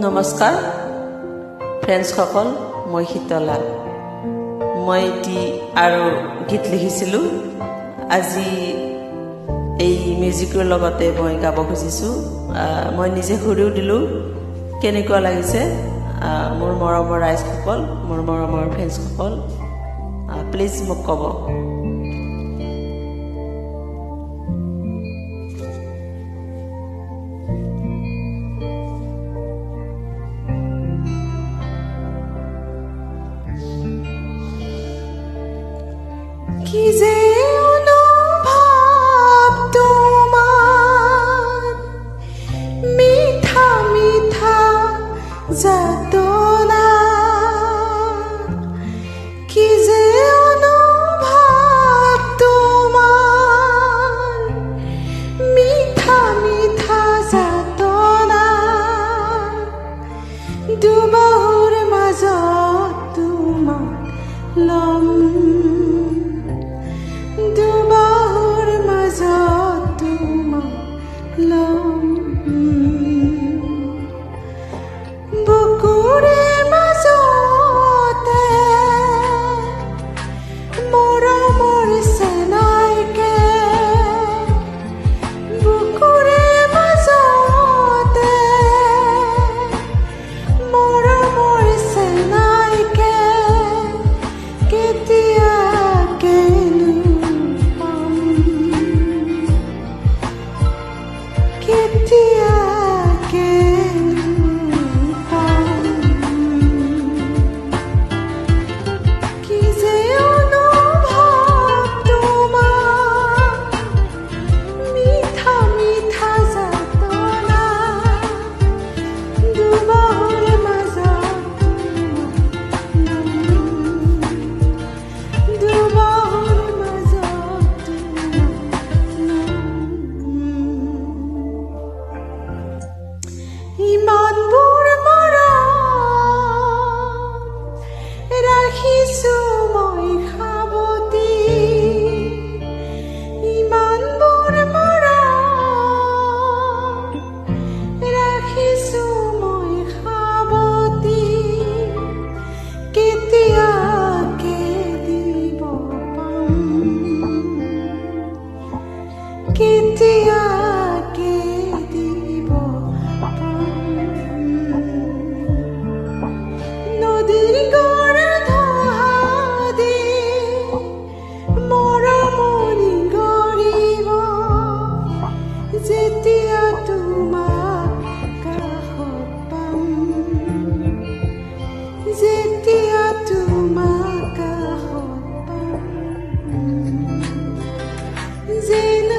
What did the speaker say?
নমস্কাৰ ফ্ৰেণ্ডছ সকল মই Sitala মই এটি আৰু গীত লিখিছিলো আজি এই মিউজিকৰ লগতে মই গাব খুজিছো মই নিজে সুৰিও দিলো কেনেকুৱা লাগিছে মোৰ মৰমৰ ৰাইজ সকল মোৰ মৰমৰ ফ্ৰেণ্ডছ সকল প্লিজ মোক ক'ব কি যে অনুভৱ তোমাৰ মিঠা মিঠা যাতনা কি যে অনুভৱ তোমাৰ মিঠা মিঠা যাতনা দুবাহুৰ মাজত তোমাক লম দুবাহুৰ মাজত তোমাক লম বুকুৰে মাজতে মৰমৰ চেনাইকে বুকুৰে মাজতে মৰমৰ চেনাইকে কেতিয়াকে ইমানবোৰ মৰম ৰাখিছো মই সাৱতি ইমানবোৰ মৰম ৰাখিছো মই সাৱতি কেতিয়াকে দিব পাম কেতিয়াকে দিব নদীৰ গড় ধহাদি মৰমনি গৰিব যেতিয়া তোমাক কাষত পাম যেতিয়া তোমাক কাষত পাম যেন